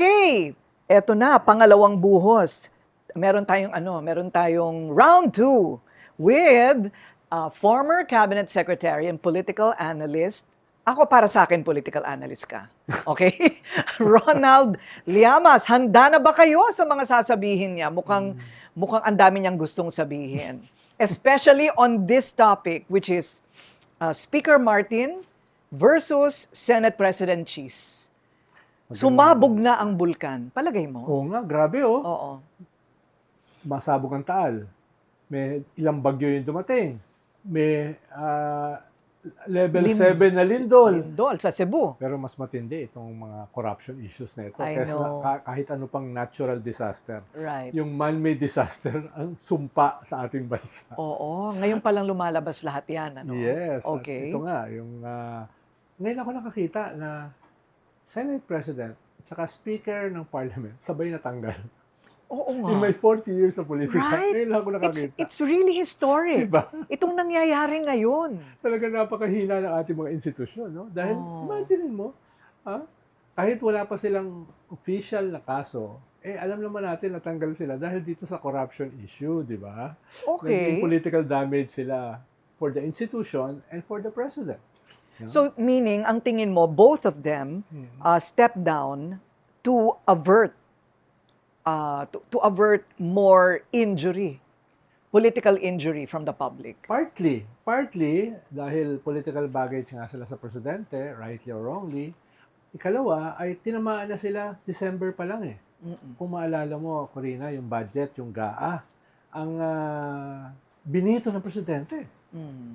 Okay, eto na, pangalawang buhos. Meron tayong round 2 with former cabinet secretary and political analyst. Ako, para sa akin, political analyst ka. Okay? Ronald Llamas, handa na ba kayo sa mga sasabihin niya? Mukhang ang dami niyang gustong sabihin. Especially on this topic, which is Speaker Martin versus Senate President Cheese. Sumabog na ang bulkan. Palagay mo? Oo nga, grabe oh. Oo. Sumasabog ang Taal. May ilang bagyo yung dumating. May level 7 na lindol. Lindol sa Cebu. Pero mas matindi itong mga corruption issues na ito. I Kaysa know. kahit ano pang natural disaster. Right. Yung man-made disaster ang sumpa sa ating bansa. Oo. Ngayon palang lumalabas lahat yan. Ano? Yes. At Okay. ito nga, yung ngayon ako nakakita na Senate President at saka Speaker ng Parliament sabay natanggal. Oo nga. In my 40 years of politika, Right? ngayon lang ako nakakita. It's really historic. Diba? Itong nangyayari ngayon. Talaga napakahina ng ating mga institusyon, no? Dahil, imagine mo, kahit wala pa silang official na kaso, alam naman natin natanggal sila dahil dito sa corruption issue, di ba? Okay. Naging political damage sila for the institution and for the president. So, meaning, ang tingin mo, both of them step down to avert more injury, political injury from the public. Partly dahil political baggage nga sila sa presidente, rightly or wrongly. Ikalawa ay tinamaan na sila December pa lang eh. Kung maalala mo, Corina, yung budget, yung GAA, ang binito ng presidente.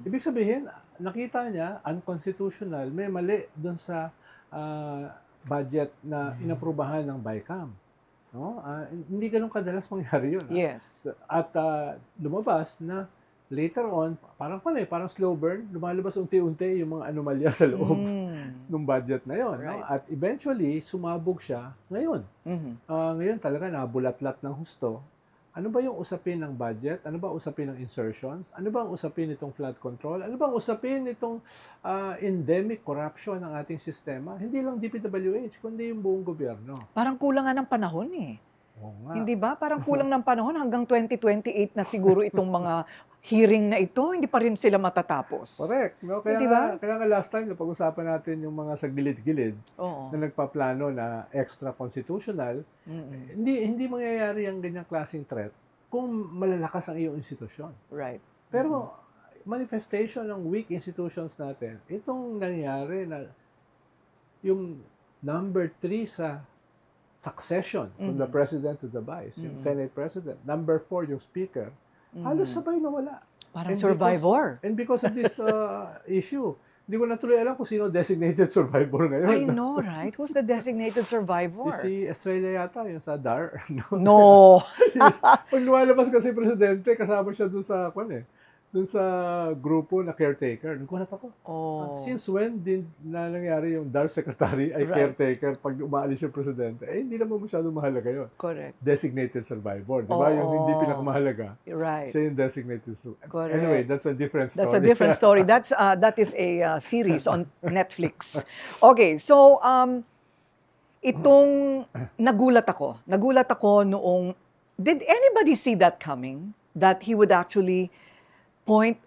Ibig sabihin, nakita niya, unconstitutional, may mali doon sa budget na inaprubahan ng BICAM. No? Hindi ganun kadalas mangyari yun. Yes. At lumabas na later on, parang slow burn, lumalabas unti-unti yung mga anomalya sa loob ng budget na yun. Right. No? At eventually, sumabog siya ngayon. Ngayon talaga nabulatlat ng husto. Ano ba yung usapin ng budget? Ano ba usapin ng insertions? Ano ba ang usapin nitong flood control? Ano ba ang usapin nitong endemic corruption ng ating sistema? Hindi lang DPWH, kundi yung buong gobyerno. Parang kulang nga ng panahon eh. Oo nga. Hindi ba? Parang kulang ng panahon hanggang 2028 na siguro itong mga hearing na ito, hindi pa rin sila matatapos. Correct. No? Kaya, Di ba? kaya nga last time, napag-usapan natin yung mga sa gilid-gilid Oo. na nagpaplano na extra-constitutional, hindi mangyayari ang ganyang klaseng threat kung malalakas ang iyong institusyon. Right. Pero manifestation ng weak institutions natin, itong nangyari na yung number 3 sa succession from the president to the vice, yung Senate president. Number 4, yung speaker. Halos sabay nawala. Parang survivor. And because of this issue, hindi ko na tuloy alam kung sino designated survivor ngayon. I know, right? Who's the designated survivor? Si Estrella yata, yung sa DAR. No. Pag lumalabas kasi presidente, kasama siya dun sa, dun sa grupo na caretaker. Nagkulat ako. Oh. Since when din na nangyari yung DAR secretary ay Right. caretaker pag umaalis yung presidente? Hindi naman masyadong mahalaga yun. Correct. Designated survivor. Di ba? Yung hindi pinakamahalaga. Right. Siya yung designated survivor. Correct. Anyway, that's a different story. That's a different story. That is a series on Netflix. Okay, so itong nagulat ako. Nagulat ako noong, did anybody see that coming? That he would actually point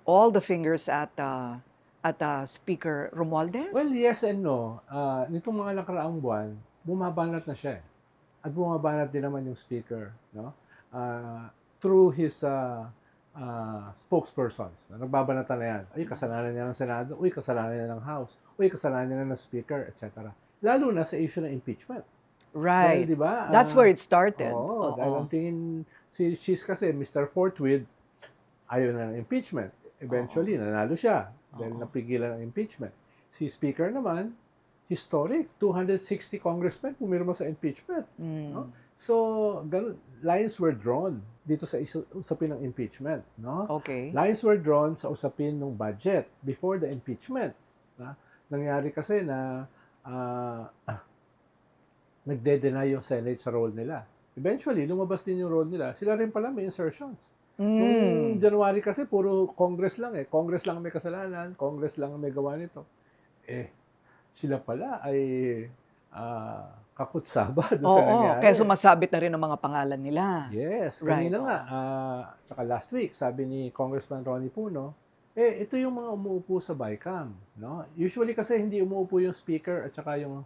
all the fingers at Speaker Romualdez? Well, yes and no. Nitong mga nakaraang buwan, bumabanat na siya. At bumabanat din naman yung speaker, no? Through his spokespersons. Nagbabanatan na yan. Uy, kasalanan niya ng Senado. Uy, kasalanan niya ng House. Uy, kasalanan niya ng Speaker, etc. Lalo na sa issue ng impeachment. Right. Dahil, di ba? That's where it started. Oo. Dahil ang tingin, she's kasi, Mr. Forthwith, ayaw na ng impeachment. Eventually, nanalo siya dahil napigilan ang impeachment. Si Speaker naman, historic, 260 congressmen pumirma sa impeachment. No? So, lines were drawn dito sa usapin ng impeachment. No? Okay. Lines were drawn sa usapin ng budget before the impeachment. Nangyari kasi na nagde-deny yung Senate sa role nila. Eventually, lumabas din yung role nila. Sila rin pala may insertions. Noong January kasi, puro Congress lang eh. Congress lang may kasalanan, Congress lang may gawa nito. Sila pala ay kakutsaba doon sa Oo, nangyari. kaya sumasabit na rin ang mga pangalan nila. Yes, Right, kanina oo. nga, tsaka last week, sabi ni Congressman Ronnie Puno, ito yung mga umuupo sa BICAM, no? Usually kasi hindi umuupo yung speaker at saka yung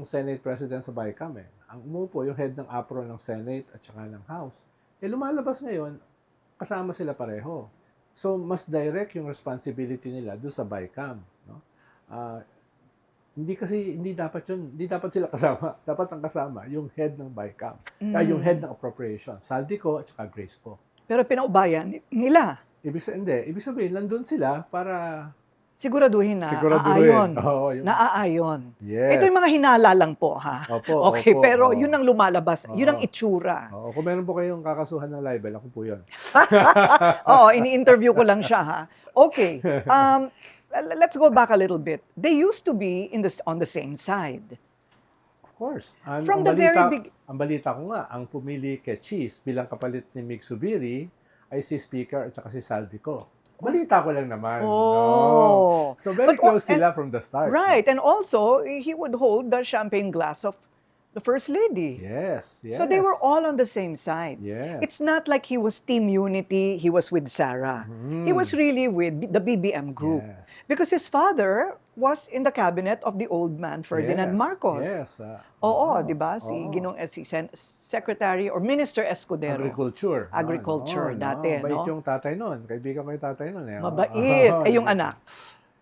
Senate President sa BICAM eh. Ang umuupo yung head ng APRO ng Senate at saka ng House. Lumalabas ngayon, kasama sila pareho. So, mas direct yung responsibility nila doon sa BICAM, no? Ah, hindi dapat sila kasama. Dapat ang kasama yung head ng BICAM. Yung head ng appropriation, Saldico at saka Grace po. Pero pinaubayan nila. Ibig sabihin, nandun sila para Siguraduhin na siguraduhin. aayon. Oo, Naaayon. yes. Ito yung mga hinala lang po, ha? Opo, Okay, opo, pero oo. yun ang lumalabas. Yun ang Oo. itsura. Oo, kung meron po kayong kakasuhan ng libel, ako po yun. Oo, ini-interview ko lang siya, ha? Okay. Let's go back a little bit. They used to be on the same side. Of course. From the very big... Ang balita ko nga, ang pumili kay Cheese bilang kapalit ni Mig Subiri ay si Speaker at saka si Saldico. Balita ko lang naman. Oh. No. So very But, close and- sila from the start. Right. And also, he would hold the champagne glass of the First Lady. Yes, yes. So they were all on the same side. Yes. It's not like he was Team Unity, he was with Sarah. He was really with the BBM group. Yes. Because his father was in the cabinet of the old man, Ferdinand Yes, Marcos. Yes. Oo, di ba? Oo. Si Secretary or Minister Escudero. Agriculture. Agriculture dati, Mabait no? yung tatay nun. Kaibigan ko yung tatay nun. Eh. Mabait. Yung anak.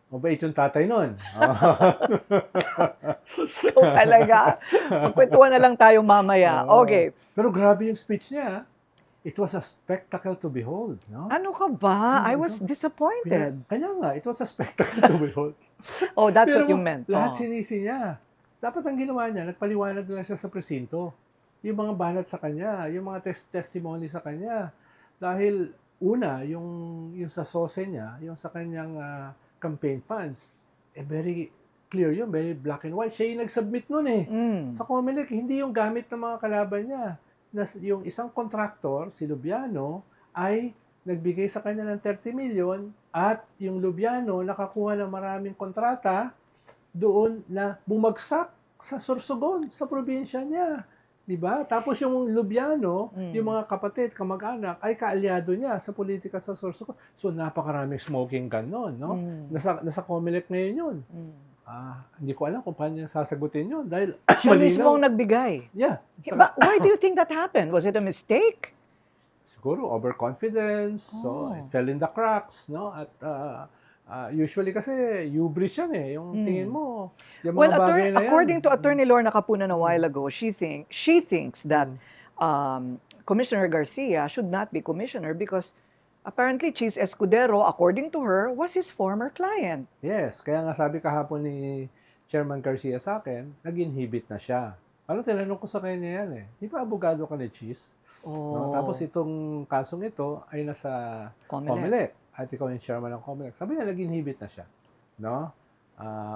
Mabait yung tatay nun. Ikaw talaga. Magkwentuhan na lang tayo mamaya. Okay. Pero grabe yung speech niya. It was a spectacle to behold. No? Ano ka ba? I was disappointed. Kanya nga, it was a spectacle to behold. Oh, that's Pero what you meant. lahat Oh. sinisi niya. Dapat ang ginawa niya, nagpaliwanag na siya sa presinto. Yung mga banat sa kanya, yung mga testimony sa kanya. Dahil una, yung sa sose niya, yung sa kanyang campaign funds, very clear yun, very black and white. Siya yung nag-submit nun eh. Sa COMELEC, hindi yung gamit ng mga kalaban niya. Yung isang contractor, si Lubiano, ay nagbigay sa kanya ng 30 million at yung Lubiano nakakuha ng maraming kontrata doon na bumagsak sa Sorsogon, sa probinsya niya. Diba? Tapos yung Lubiano, yung mga kapatid, kamag-anak, ay kaalyado niya sa politika sa Sorsogon. So napakaraming smoking gun noon, no? Nasa COMELEC ngayon yun. Hindi ko alam kung paano niya sasagutin yun dahil Siya mismo ang nagbigay. Yeah. But why do you think that happened? Was it a mistake? Siguro overconfidence, so it fell in the cracks, no? At usually kasi hubris yan eh, yung tingin mo, yung mga bagay na yan. According to Attorney Lorna Capunan a while ago, she thinks that Commissioner Garcia should not be commissioner because apparently Cheese Escudero, according to her, was his former client. Yes, kaya nga sabi kahapon ni Chairman Garcia sa akin, nag-inhibit na siya. Parang tinanong ko sa kanya yan eh, di ba abogado ka ni Cheese? No? Tapos itong kasong ito ay nasa COMELEC. At ikaw yung chairman ng COMELEC. Sabi niya, nag-inhibit na siya. No?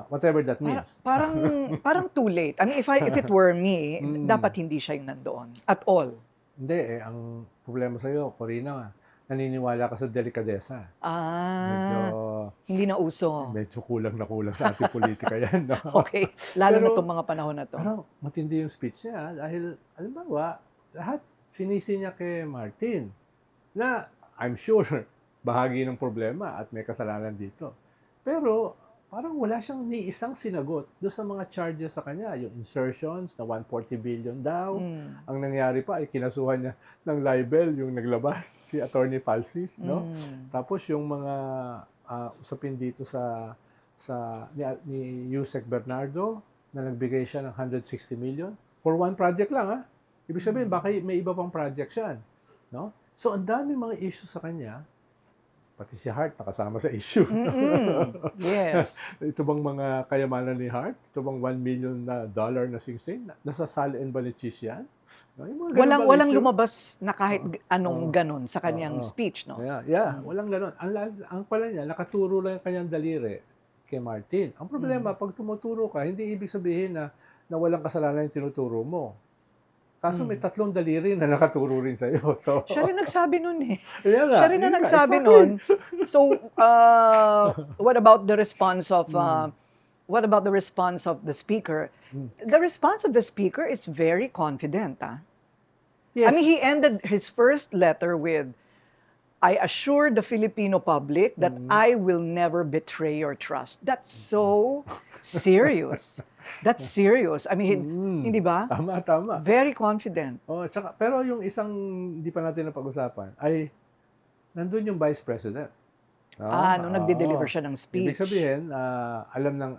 Whatever that means. Parang too late. I mean, if it were me, dapat hindi siya yung nandoon. At all. Hindi eh. Ang problema sa'yo, Corina, naniniwala ka sa delikadesa. Medyo, hindi na uso. medyo kulang na kulang sa ating politika yan. No? Okay. Lalo na Pero- itong mga panahon na to. Pero matindi yung speech niya dahil, alimbawa, lahat sinisi niya kay Martin na I'm sure bahagi ng problema at may kasalanan dito. Pero parang wala siyang ni isang sinagot doon sa mga charges sa kanya. Yung insertions na 140 billion daw. Ang nangyari pa ay kinasuhan niya ng libel yung naglabas, si Attorney Falsis. No? Tapos yung mga usapin dito ni Yusek Bernardo na nagbigay siya ng 160 million for one project lang. Ha? Ibig sabihin, baka may iba pang project siya. No? So, ang dami mga issues sa kanya, pati si Hart nakasama sa issue. Yes. Ito bang mga kayamanan ni Hart? Ito bang $1 million na singsing? Nasa Sal-en Balichis yan? No? Yung mga ganun bang Walang issue? lumabas na kahit anong ganon sa kanyang speech, no? Yeah, walang ganon. Ang pala niya, nakaturo lang yung kanyang daliri kay Martin. Ang problema, pag tumuturo ka, hindi ibig sabihin na walang kasalanan yung tinuturo mo. Kaso may 3 daliri na nakaturo rin sa'yo. So, Siya rin nagsabi nun eh. Yan nga, Siya rin na yun nga, nagsabi exactly. nun. So, what about the response of what about the response of the speaker? The response of the speaker is very confident. I Yes. mean, he ended his first letter with, I assure the Filipino public that I will never betray your trust. That's so serious. That's serious. I mean, hindi ba? Tama. Very confident. Oh, tsaka, pero yung isang hindi pa natin napag-usapan ay nandun yung Vice President. No? Nung nagde-deliver siya ng speech. Ibig sabihin,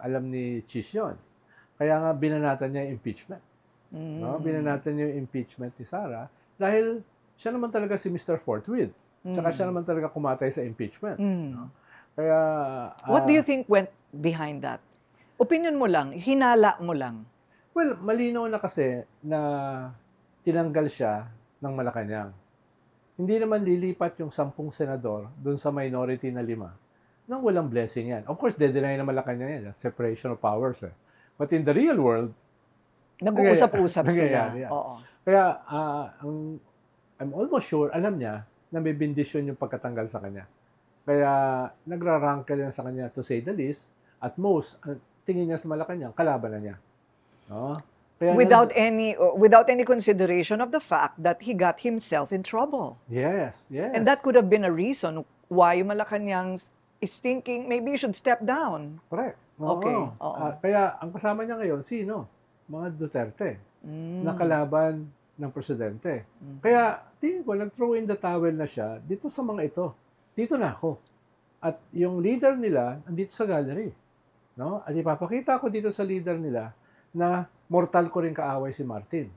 alam ni Cheese yun. Kaya nga binanatan niya yung impeachment. No? Binanatan niya yung impeachment ni Sara dahil siya naman talaga si Mr. Forthwith. Tsaka siya naman talaga kumatay sa impeachment. No? Kaya... What do you think went behind that? Opinion mo lang, hinala mo lang. Well, malinaw na kasi na tinanggal siya ng Malacanang. Hindi naman lilipat yung 10 senador doon sa minority na 5 nang walang blessing yan. Of course, de-deny na Malacanang yan. Separation of powers. But in the real world, Nag-uusap-usap sila. nangyayari yan. Oo. Kaya, I'm almost sure, alam niya na may bendisyon yung pagkatanggal sa kanya. Kaya, nagrarangkel yan sa kanya to say the least. At most, ang tingin niya sa Malacanang, kalaban na niya. No? Kaya Without any consideration of the fact that he got himself in trouble. Yes. And that could have been a reason why Malacanang is thinking maybe you should step down. Correct. Okay. Oo. Kaya, ang kasama niya ngayon, sino? Mga Duterte. Na kalaban ng presidente. Kaya, tingin ko, nag-throw in the towel na siya dito sa mga ito. Dito na ako. At yung leader nila, andito sa gallery. No? At ipapakita ko dito sa leader nila na mortal ko rin kaaway si Martin.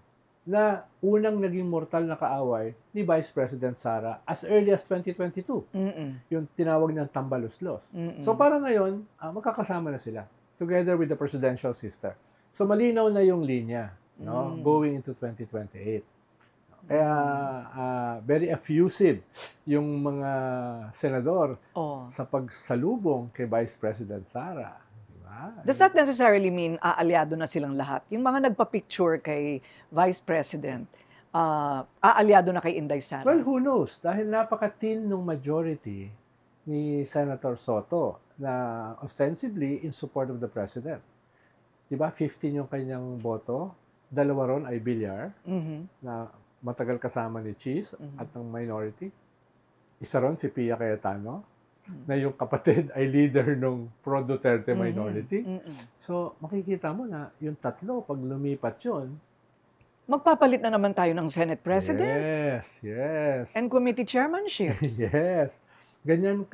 Na unang naging mortal na kaaway ni Vice President Sara as early as 2022. Yung tinawag niyang tambaluslos. So parang ngayon, magkakasama na sila together with the presidential sister. So malinaw na yung linya, no, going into 2028. Kaya very effusive yung mga senador sa pagsalubong kay Vice President Sara. Diba? Does that necessarily mean aalyado na silang lahat? Yung mga nagpa-picture kay Vice President, aalyado na kay Inday Sara? Well, who knows? Dahil napaka-thin nung majority ni Senator Soto na ostensibly in support of the President. Diba? 15 yung kanyang boto. 2 ron ay Villar na matagal kasama ni Cheese at ng minority. Isa ron si Pia Cayetano na yung kapatid ay leader ng pro-Duterte minority. So, makikita mo na yung tatlo, pag lumipat yun, magpapalit na naman tayo ng Senate President yes. and committee chairmanships. Yes. Ganyan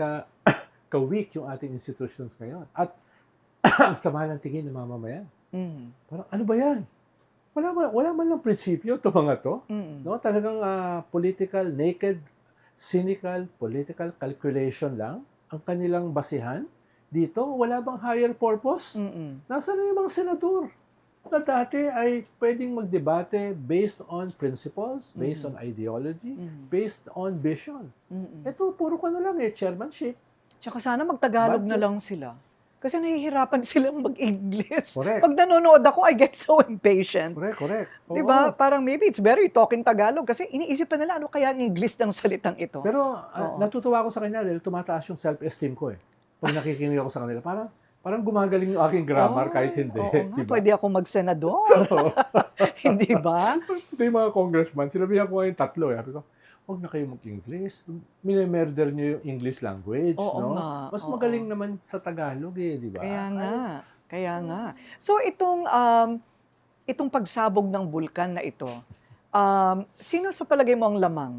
ka-weak yung ating institutions ngayon. At ang sama ng tingin ng mamamayan. Parang, ano ba yan? Wala man lang prinsipyo ito mga to. No? Talagang political, naked, cynical, political calculation lang ang kanilang basihan. Dito, wala bang higher purpose? Nasaan na yung mga senador na dati ay pwedeng magdebate based on principles, based on ideology, based on vision. Ito, puro ka na lang chairmanship. Tsaka sana magtagalog na lang sila. Kasi nahihirapan silang mag-English. Correct. Pag nanonood ako, I get so impatient. Correct. Di ba? Parang maybe it's better you talk in Tagalog kasi iniisip pa nila ano kaya ang English ng salitang ito. Pero natutuwa ako sa kanya dahil tumataas yung self-esteem ko Pag nakikinig ako sa kanila, parang gumagaling yung aking grammar kahit hindi. Nga, pwede ako mag-senador. Hindi ba? Ito yung mga congressman, sinabihan ko ngayon 3 Sabi ko, huwag na kayo mag-English. Minemurder nyo yung English language. No? Nga. Mas magaling naman sa Tagalog di ba? Kaya nga. So itong pagsabog ng bulkan na ito, sino sa palagay mo ang lamang?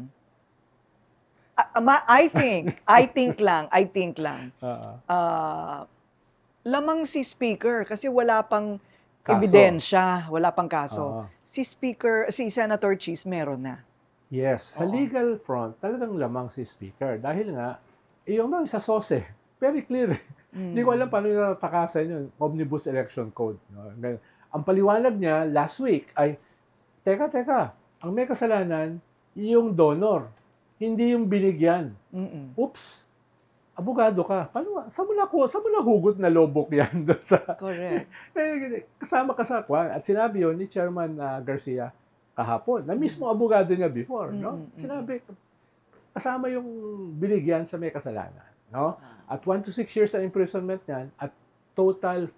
I think lang. Lamang si Speaker kasi wala pang Kaso. ebidensya, wala pang kaso. Si Senator Cheese meron na. Yes, sa legal front, talagang lamang si Speaker. Dahil nga, yung mga sa SOSE, very clear. Hindi ko alam paano yung natakasan yun, Omnibus Election Code. No? Ang paliwanag niya last week ay, teka, ang may kasalanan, yung donor, hindi yung binigyan. Oops, abogado ka. Paano, saan mo na hugot na lobok yan? Correct. Kasama ka sa kwan. At sinabi yun ni Chairman Garcia, kahapon, na mismo abogado niya before, no? Sinabi, kasama yung binigyan sa may kasalanan, no? At 1 to 6 years na imprisonment niyan, at total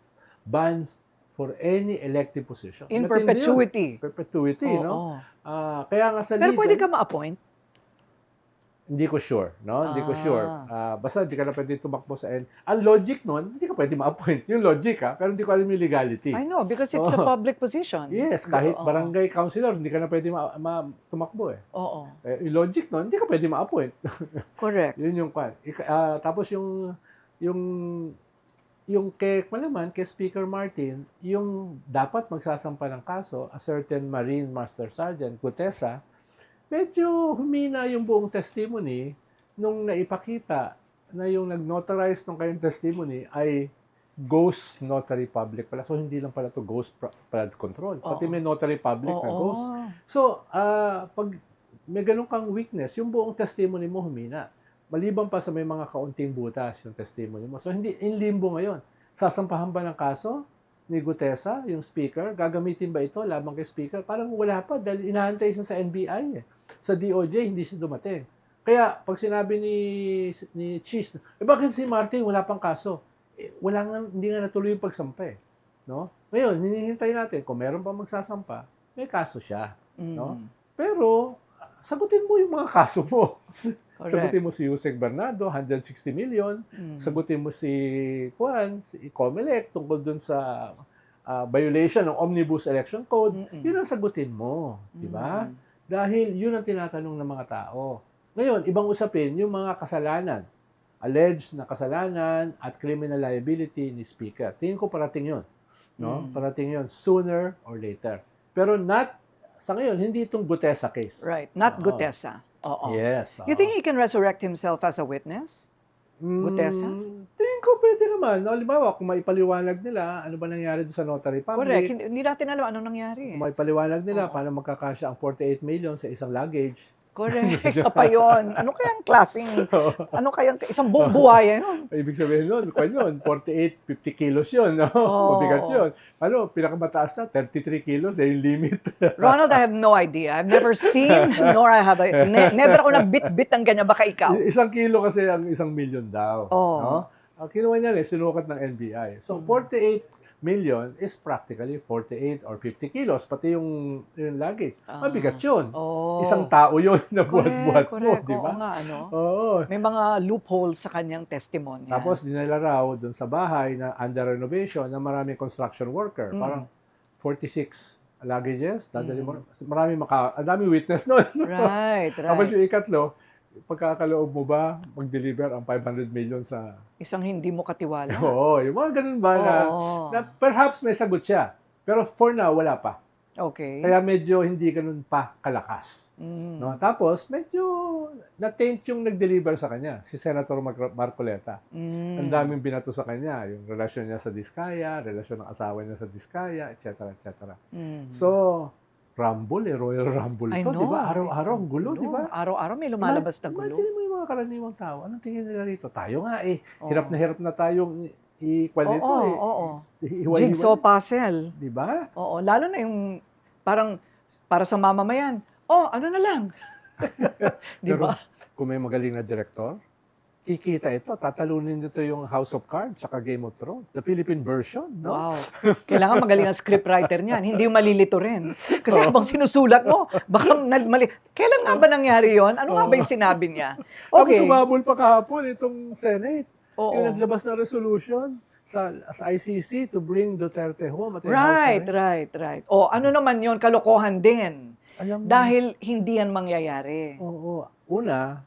bans for any elective position. In Matindi yun. perpetuity. Perpetuity, Oo. no? Kaya nga sa Pero legal, pwede ka ma-appoint? hindi ko sure, no? Hindi ko sure. Ah. Basta hindi ka na pwede tumakbo sa Ang logic nun, hindi ka pwede ma-appoint. Yung logic, pero hindi ko alam yung legality. I know, because it's a Oo. public position. Yes, kahit Oo. barangay councilor, hindi ka na pwede tumakbo eh. Oo. Yung logic nun, hindi ka pwede ma-appoint. Correct. Yun yung kwan. Tapos yung kay malaman, kay Speaker Martin, yung dapat magsasampa ng kaso, a certain Marine Master Sergeant Gutesa, medyo humina yung buong testimony nung naipakita na yung nag-notarize ng kanyang testimony ay ghost notary public pala. So, hindi lang pala to ghost flood control. Pati may notary public na ghost. So, pag may ganun kang weakness, yung buong testimony mo humina. Maliban pa sa may mga kaunting butas yung testimony mo. So, hindi in limbo ngayon. Sasampahan ba ng kaso ni Gutesa, yung speaker? Gagamitin ba ito labang kay speaker? Parang wala pa dahil inaantay siya sa NBI. Sa DOJ, hindi siya dumating. Kaya, pag sinabi ni Cheese, bakit si Martin wala pang kaso? Hindi nga natuloy yung pagsampa eh. No? Ngayon, hinihintay natin, kung meron pa magsasampa, may kaso siya. No? Pero, sagutin mo yung mga kaso mo. Correct. Sagutin mo si Yusek Bernardo, 160 million. Sagutin mo si Comelec tungkol dun sa violation ng Omnibus Election Code. Yun ang sagutin mo. Diba? Dahil yun ang tinatanong ng mga tao. Ngayon, ibang usapin, yung mga kasalanan, alleged na kasalanan at criminal liability ni Speaker. Tingin ko parating yun. No? Parating yun sooner or later. Pero sa ngayon, hindi itong Gutesa case. Right. Not Gutesa. Oo. Yes. You think he can resurrect himself as a witness? Gutesa? Tingin ko pwede naman. No, halimbawa, kung maipaliwanag nila, ano ba nangyari doon sa Notary Public? Correct. Hindi natin alam anong nangyari. Kung maipaliwanag nila, paano magkakasya ang 48 million sa isang luggage. Correct. Isa pa yun. Ano kayang klaseng, isang buong buhay yun? Ibig sabihin nun, 48, 50 kilos yun. No? Mabigat yun. Pinakamataas na, 33 kilos, yung limit. Ronald, I have no idea. I've never seen, nor I have, never ako nagbit-bit ng ganyan. Baka ikaw. 1 kilo kasi ang 1 million daw. No? Ang kinuha niya sinukat ng NBI. So, 48 million is practically 48 or 50 kilos, pati yung luggage. Mabigat yun. Isang tao yun na buhat-buhat mo, di ba? Oo nga, may mga loopholes sa kanyang testimony. Tapos, dinala raw dun sa bahay na under renovation na maraming construction worker. Parang 46 luggages. Ang daming witness nun. Right. Tapos yung ikatlo, pagkakaloob mo ba mag-deliver ang 500 million sa... Isang hindi mo katiwala. Oo, yung mga ganun ba na perhaps may sagot siya. Pero for now, wala pa. Okay. Kaya medyo hindi ganun pa kalakas. No? Tapos, medyo na-taint yung nag-deliver sa kanya, si Senator Marcoleta. Ang daming binato sa kanya, yung relasyon niya sa Diskaya, relasyon ng asawa niya sa Diskaya, etc. etc. So, Royal Rumble ito, di ba? Araw-araw ang gulo, di ba? Araw-araw may lumalabas na gulo. Imagine mo yung mga karaniwang tao. Anong tingin nila rito? Tayo nga hirap na tayong i-equal nito Jigsaw puzzle. Di ba? Oo, lalo na yung parang para sa mamamayan. Ano na lang. Di ba? Kung may magaling na director, kikita ito, tatalunin nito yung House of Cards saka Game of Thrones. The Philippine version, no? Wow. Kailangan magaling ang scriptwriter niyan. Hindi yung malilito rin. Kasi habang sinusulat mo, baka mali. Kailan nga ba nangyari yon? Ano nga ba yung sinabi niya? Okay. Tapos sumabol pa kahapon itong Senate. Oo. Yung naglabas na resolution sa ICC to bring Duterte home. At Right. Ano naman yon? Kalokohan din. Dahil hindi yan mangyayari. Oo. Una,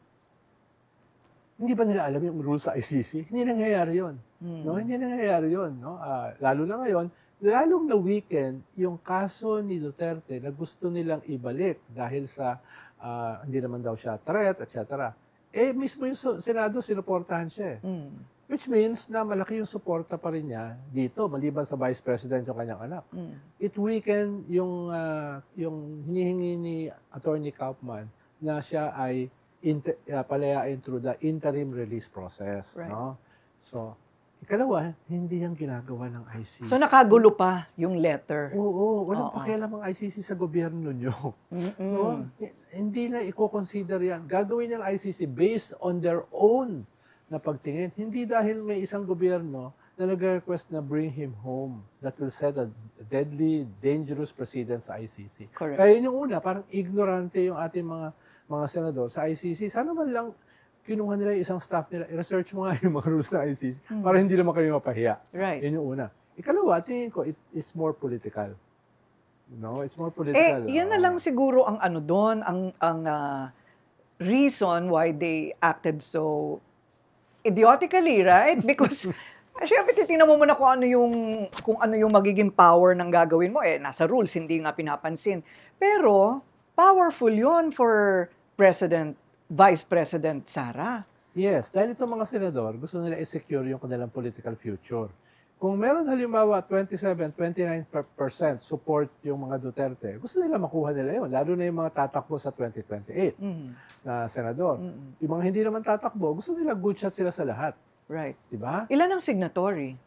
hindi ba nila alam yung rules sa ICC? Hindi nangyayari yun. No? Hindi nangyayari yun. No? Lalo na ngayon, lalong na weekend, yung kaso ni Duterte na gusto nilang ibalik dahil sa hindi naman daw siya threat, etc. Mismo yung Senado, sinuportahan siya. Which means na malaki yung suporta pa rin niya dito, maliban sa Vice President yung kanyang anak. It weakened yung hinihingi ni Attorney Kaufman na siya ay palayain through the interim release process. Right. No? So, ikalawa, hindi yung ginagawa ng ICC. So, nakagulo pa yung letter. Oo, walang pakialam ang ICC sa gobyerno nyo. No? Hindi na i-consider yan. Gagawin ng ICC based on their own na pagtingin. Hindi dahil may isang gobyerno na nag-request na bring him home that will set a deadly, dangerous precedent sa ICC. Correct. Kaya yun yung una, parang ignorante yung ating mga senador sa ICC. Sana man lang kinuha nila yung isang staff nila, i-research mo nga yung mga rules ng ICC para hindi naman kayo mapahiya. Right. Yun yung una. Ikalawa, tingin ko, it's more political. No, it's more political. Yan na lang siguro ang ano doon, ang reason why they acted so idiotically, right? Because syempre titingnan mo muna kung ano yung magiging power ng gagawin mo. Nasa rules, hindi nga pinapansin. Pero powerful yon for Vice President Sara. Yes, dahil itong mga senador, gusto nila i-secure yung kanilang political future. Kung meron halimbawa 27-29% support yung mga Duterte, gusto nila makuha nila yun, lalo na yung mga tatakbo sa 2028 na senador. Yung mga hindi naman tatakbo, gusto nila good shot sila sa lahat. Right. Diba? Ilan ang signatory?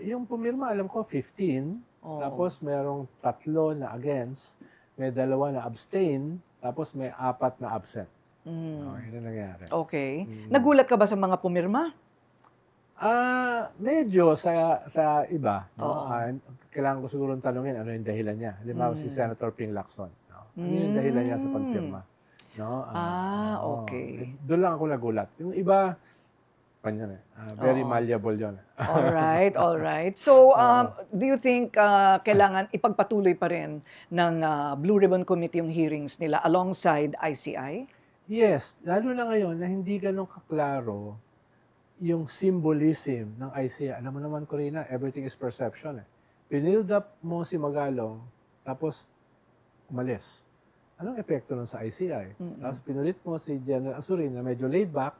Yung pumirma, alam ko, 15. Tapos merong 3 na against, may 2 na abstain, tapos may 4 na absent. Yun ang nangyari. Okay. Nagulat ka ba sa mga pumirma? Medyo sa iba. No? Kailangan ko siguro tanungin ano yung dahilan niya. Halimbawa si Senator Ping Lacson. No? Ano yung dahilan niya sa pagpirma? No? Okay. Doon lang ako nagulat. Yung iba, very malleable yun. All right. So, do you think kailangan ipagpatuloy pa rin ng Blue Ribbon Committee yung hearings nila alongside ICI? Yes, lalo na ngayon na hindi ganun kaklaro yung symbolism ng ICI. Alam mo naman, Corina, everything is perception. Pinild up mo si Magalong, tapos umalis. Anong epekto nun sa ICI? Tapos pinulit mo si General Asurin na medyo laid back,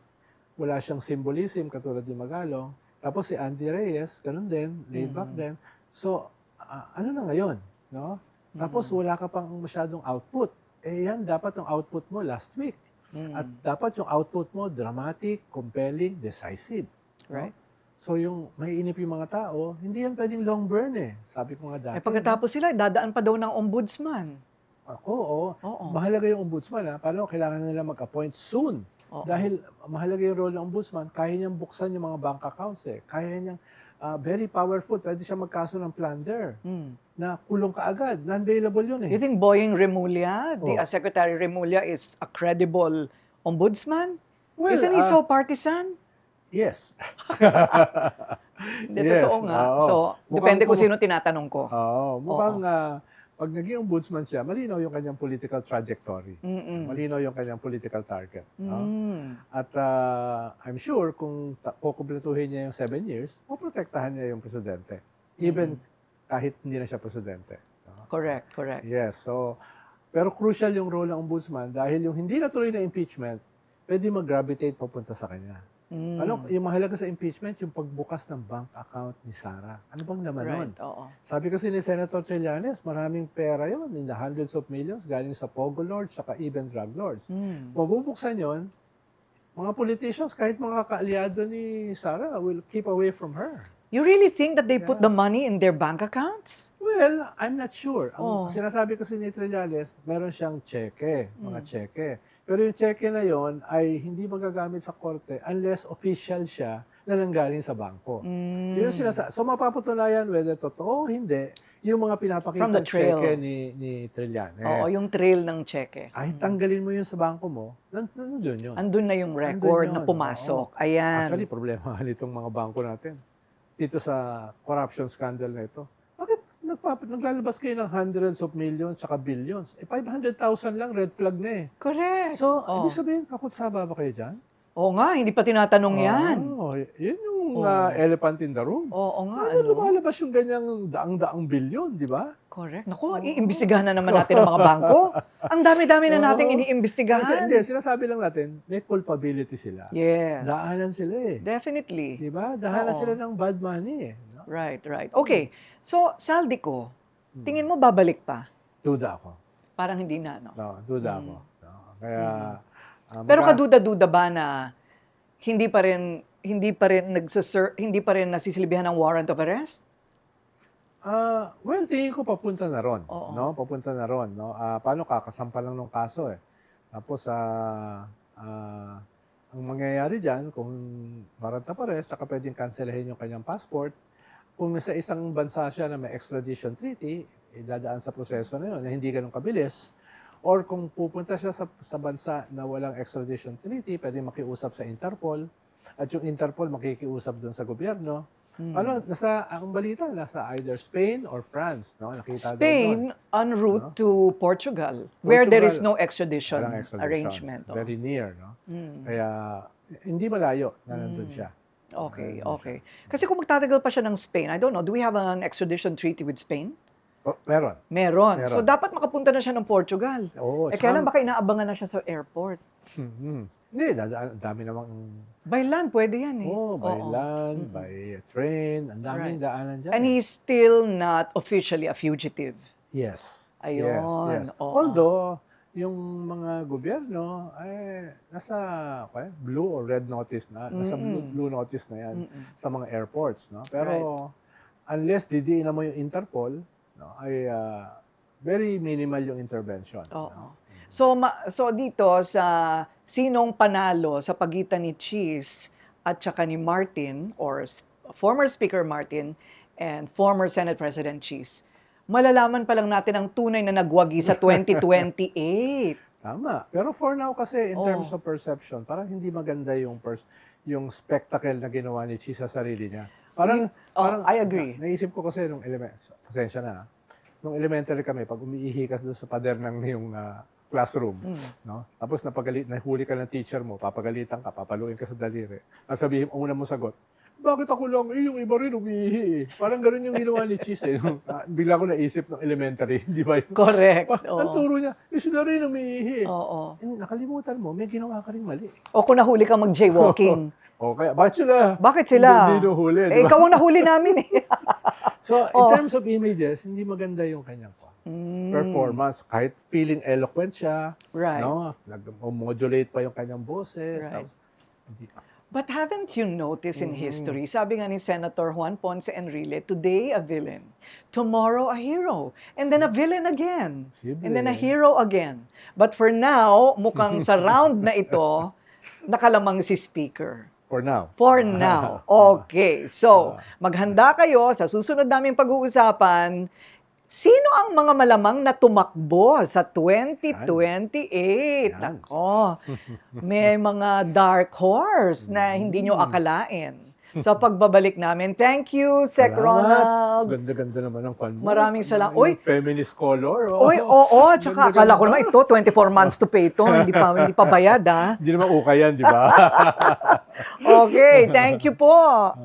wala siyang symbolism katulad ni Magalong. Tapos si Andy Reyes, ganun din, laid back din. So, ano na ngayon? No? Tapos wala ka pang masyadong output. Yan, dapat ang output mo last week. At dapat yung output mo dramatic, compelling, decisive. Right. So yung maiinip yung mga tao, hindi yan pwedeng long burn Sabi ko nga dati. Pagkatapos sila, dadaan pa daw ng ombudsman. Oo. Mahalaga yung ombudsman. Paano kailangan nila mag-appoint soon? Dahil mahalaga yung role ng ombudsman, kaya niyang buksan yung mga bank accounts Kaya niyang very powerful. Pwede siya magkaso ng plunder na kulong kaagad. Non-bailable yun You think Boying Remulla, the Secretary Remulla is a credible ombudsman? Well, Isn't he so partisan? Yes. Hindi, totoo nga. So, depende kung sino tinatanong ko. Mukhang pag naging ombudsman siya, malinaw yung kanyang political trajectory. Malinaw yung kanyang political target. At I'm sure kung kukumpletuhin niya yung 7 years, poprotektahan niya yung presidente. Even kahit hindi na siya presidente. Correct. Yes. So, pero crucial yung role ng ombudsman dahil yung hindi natuloy na impeachment, pwede mag-gravitate papunta sa kanya. Yung mahalaga sa impeachment, yung pagbukas ng bank account ni Sara. Ano bang naman nun? Sabi kasi ni Senator Trillanes, maraming pera yon in the hundreds of millions, galing sa Pogo Lords, saka even drug lords. Mabubuksan yon, mga politicians, kahit mga kaalyado ni Sara, will keep away from her. You really think that they put the money in their bank accounts? Well, I'm not sure. Ang sinasabi kasi ni Trillanes, meron siyang cheque, mga cheque. Pero yung cheque na yon ay hindi magagamit sa korte unless official siya na nanggaling sa bangko. Yun sinasabi. So mapapatunayan whether totoo o hindi yung mga pinapakita cheque ni Trillanes. Yung trail ng cheque. Kahit tanggalin mo yun sa bangko mo, nandun yun. Andun na yung record na pumasok. Ayan. Actually, problema nitong mga bangko natin. Dito sa corruption scandal na ito. Bakit naglalabas kayo ng hundreds of millions tsaka billions? 500,000 lang, red flag na Correct. So, ibig sabihin, kakutsaba ba kayo dyan? Oo nga, hindi pa tinatanong yan. Yun yung elephant in the room. Oo nga. Lumalabas yung ganyang daang-daang bilyon, di ba? Correct. Naku, iimbestigahan na naman natin ang mga bangko. Ang dami-dami na nating iniimbestigahan. Hindi, sinasabi lang natin, may culpability sila. Yes. Daanan sila Definitely. Di ba? Dahanan sila ng bad money No? Right. Okay. So, saldi ko, tingin mo babalik pa? Duda ako. Parang hindi na, no? No, duda ako. No? Kaya, pero kaduda-duda ba na hindi pa rin nasisilbihan ng warrant of arrest? Well, tingin ko papunta na ron. Oo. No? Papunta na ron. No? Paano kakasampa lang ng kaso Tapos, ang mangyayari dyan, kung warrant of arrest, saka pwedeng cancelahin yung kanyang passport, kung nasa isang bansa siya na may extradition treaty, dadaan sa proseso na yun na hindi ganun kabilis. Or kung pupunta siya sa bansa na walang extradition treaty, pwede makiusap sa Interpol. At yung Interpol makikiusap doon sa gobyerno. Ang balita, nasa either Spain or France. No? Nakita Spain en route to Portugal, where there is no extradition, Walang extradition. arrangement. Oh. Very near. No? Kaya hindi malayo na nandun siya. Okay, okay. Kasi kung magtatagal pa siya ng Spain, I don't know, do we have an extradition treaty with Spain? Meron. Meron. So dapat makapunta na siya ng Portugal. Oo, Kailan baka inaabangan na siya sa airport? Hindi, dami namang... By land, pwede yan eh. by land, by train, ang daming daanan dyan. And he's still not officially a fugitive. Yes. Ayun. Yes. Oo. Although, yung mga gobyerno ay nasa blue or red notice na. Nasa blue notice na yan sa mga airports. No? Pero unless didiin na mo yung Interpol, no, ay very minimal yung intervention. Oo. No? So dito sa sinong panalo sa pagitan ni Cheese at saka ni Martin or former Speaker Martin and former Senate President Cheese, malalaman pa lang natin ang tunay na nagwagi sa 2028. Tama. Pero for now kasi in terms of perception, parang hindi maganda yung spectacle na ginawa ni Cheese sa sarili niya. Parang I agree. Naisip ko kasi pasensya na. Nung elementary kami, pag umiihi ka doon sa pader ng yung classroom, no? Tapos nahuli ka ng teacher mo, papagalitan ka, papaluin ka sa daliri. Sabihin, una mo sagot, bakit ako lang? Yung iba rin umiihi eh. Parang ganun yung ginawa ni Cheese eh. Bigla ko naisip ng elementary, di ba? Correct. Ang turo niya, sila rin umiihi. Oo. Nakalimutan mo, may ginawa ka rin mali. O kung nahuli ka mag-jaywalking. Okay, bakit sila? Hindi nahuli. Eh, ikaw ang nahuli namin eh. So, in terms of images, hindi maganda yung kanyang performance. Kahit feeling eloquent siya, Right. no? Nag-modulate pa yung kanyang boses. Right. Tapos, hindi. But haven't you noticed in history, sabi nga ni Senator Juan Ponce Enrile, today a villain, tomorrow a hero, and then a villain again, and then a hero again. But for now, mukhang sa round na ito, nakalamang si Speaker. For now. For now. Okay. So, maghanda kayo sa susunod naming pag-uusapan. Sino ang mga malamang na tumakbo sa 2028? Yan. Ako, may mga dark horse na hindi nyo akalain. Sa pagbabalik namin, thank you, Sec Ronald. Ganda-ganda naman ang pan mo. Maraming salamat. Yung Uy, feminist color. Uy, oo. Tsaka akala ko naman ito, 24 months to pay ito. Hindi pa bayad, ha? Hindi naman ukay yan, di ba? Okay, thank you po.